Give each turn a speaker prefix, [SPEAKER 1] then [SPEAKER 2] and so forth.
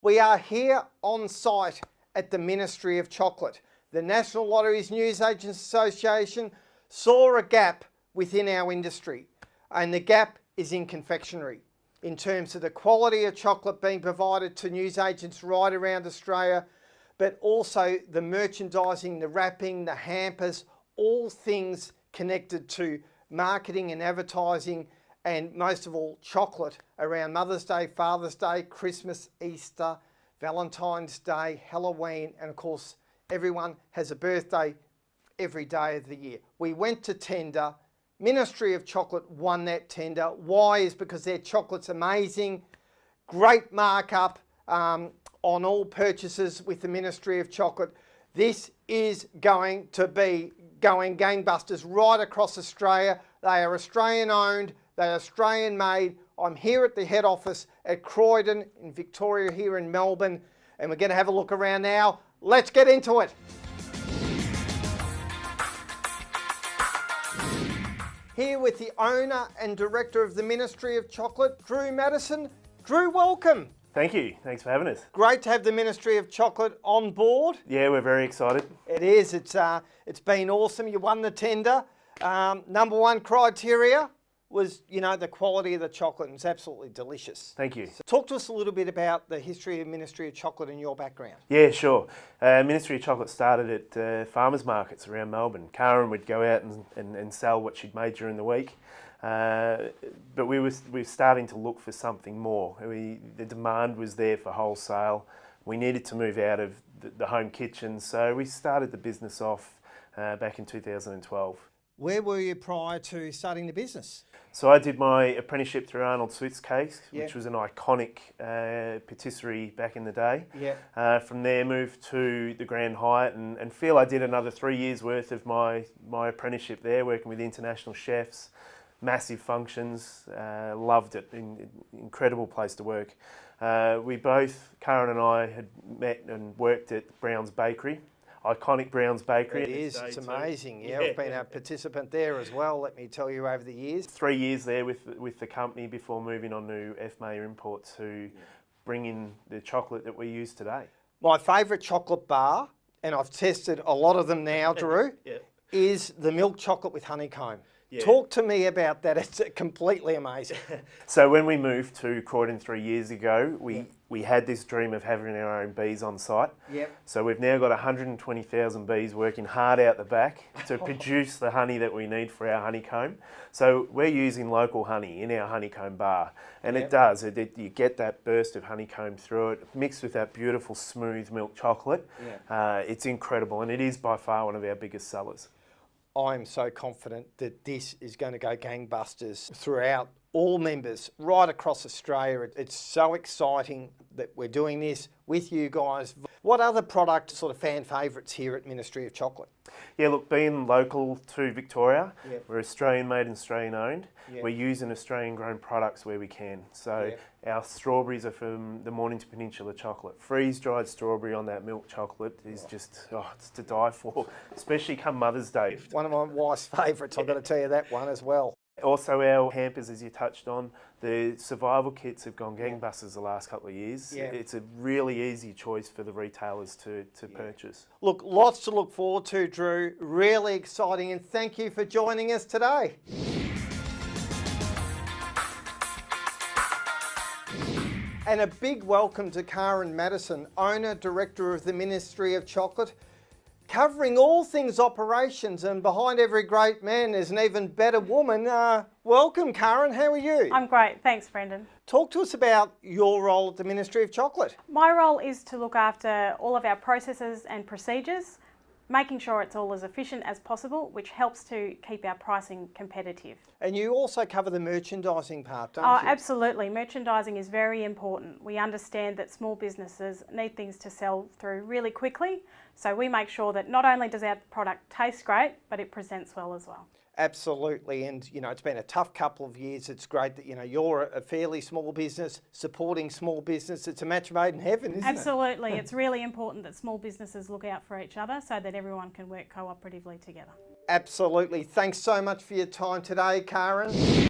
[SPEAKER 1] We are here on site at the Ministry of Chocolate. The National Lotteries News Agents Association saw a gap within our industry, and the gap is in confectionery in terms of the quality of chocolate being provided to newsagents right around Australia, but also the merchandising, the wrapping, the hampers, all things connected to marketing and advertising, and most of all chocolate around Mother's Day, Father's Day, Christmas, Easter, Valentine's Day, Halloween, and of course everyone has a birthday every day of the year. We went to tender. Ministry of Chocolate won that tender. Why? Is because their chocolate's amazing, great markup on all purchases with the Ministry of Chocolate. This is going to be going gangbusters right across Australia. They are Australian owned, they're Australian made. I'm here at the head office at Croydon in Victoria here in Melbourne, and we're going to have a look around now. Let's get into it. Here with the owner and director of the Ministry of Chocolate, Drew Madison. Drew, welcome.
[SPEAKER 2] Thank you. Thanks for having us.
[SPEAKER 1] Great to have the Ministry of Chocolate on board.
[SPEAKER 2] Yeah, we're very excited.
[SPEAKER 1] It is. It's been awesome. You won the tender. Number one criteria was, the quality of the chocolate, and it's absolutely delicious.
[SPEAKER 2] Thank you.
[SPEAKER 1] So talk to us a little bit about the history of Ministry of Chocolate and your background.
[SPEAKER 2] Yeah, sure. Ministry of Chocolate started at farmers markets around Melbourne. Karen would go out and sell what she'd made during the week. But we were starting to look for something more. The demand was there for wholesale. We needed to move out of the home kitchen, so we started the business off back in 2012.
[SPEAKER 1] Where were you prior to starting the business?
[SPEAKER 2] So I did my apprenticeship through Arnold Swift's case,
[SPEAKER 1] Yeah.
[SPEAKER 2] which was an iconic patisserie back in the day.
[SPEAKER 1] Yeah.
[SPEAKER 2] From there moved to the Grand Hyatt and feel I did another 3 years worth of my apprenticeship there, working with international chefs, massive functions, loved it, incredible place to work. We both, Karen and I, had met and worked at Brown's Bakery. Iconic Brown's Bakery.
[SPEAKER 1] It is, it's amazing. Yeah, I've been a participant there as well, let me tell you, over the years.
[SPEAKER 2] 3 years there with the company before moving on to FMA Import to bring in the chocolate that we use today. My
[SPEAKER 1] favourite chocolate bar, and I've tested a lot of them now, Drew, is the milk chocolate with honeycomb. Yeah. Talk to me about that. It's completely amazing.
[SPEAKER 2] So when we moved to Croydon 3 years ago, we had this dream of having our own bees on site.
[SPEAKER 1] Yep.
[SPEAKER 2] So we've now got 120,000 bees working hard out the back to produce the honey that we need for our honeycomb. So we're using local honey in our honeycomb bar, and it does. You get that burst of honeycomb through it, mixed with that beautiful smooth milk chocolate. Yeah. It's incredible, and it is by far one of our biggest sellers.
[SPEAKER 1] I'm so confident that this is going to go gangbusters throughout all members right across Australia. It's so exciting that we're doing this with you guys. What other product sort of fan favourites here at Ministry of Chocolate?
[SPEAKER 2] Yeah, look, being local to Victoria, we're Australian made and Australian owned. We're using Australian grown products where we can. So our strawberries are from the Mornington Peninsula chocolate. Freeze dried strawberry on that milk chocolate is just, it's to die for, especially come Mother's Day.
[SPEAKER 1] One of my wife's favourites, I've got to tell you that one as well.
[SPEAKER 2] Also our hampers, as you touched on, the survival kits have gone gangbusters the last couple of years.
[SPEAKER 1] Yeah.
[SPEAKER 2] It's a really easy choice for the retailers to purchase.
[SPEAKER 1] Look, lots to look forward to, Drew. Really exciting, and thank you for joining us today. And a big welcome to Karen Madison, owner, director of the Ministry of Chocolate, covering all things operations, and behind every great man there's an even better woman. Welcome, Karen. How are you?
[SPEAKER 3] I'm great. Thanks, Brendan.
[SPEAKER 1] Talk to us about your role at the Ministry of Chocolate.
[SPEAKER 3] My role is to look after all of our processes and procedures, making sure it's all as efficient as possible, which helps to keep our pricing competitive.
[SPEAKER 1] And you also cover the merchandising part, don't you?
[SPEAKER 3] Absolutely. Merchandising is very important. We understand that small businesses need things to sell through really quickly, so we make sure that not only does our product taste great, but it presents well as well.
[SPEAKER 1] Absolutely, and it's been a tough couple of years. It's great that you're a fairly small business supporting small business. It's a match made in heaven, isn't it?
[SPEAKER 3] Absolutely. It's really important that small businesses look out for each other so that everyone can work cooperatively together.
[SPEAKER 1] Absolutely. Thanks so much for your time today, Karen.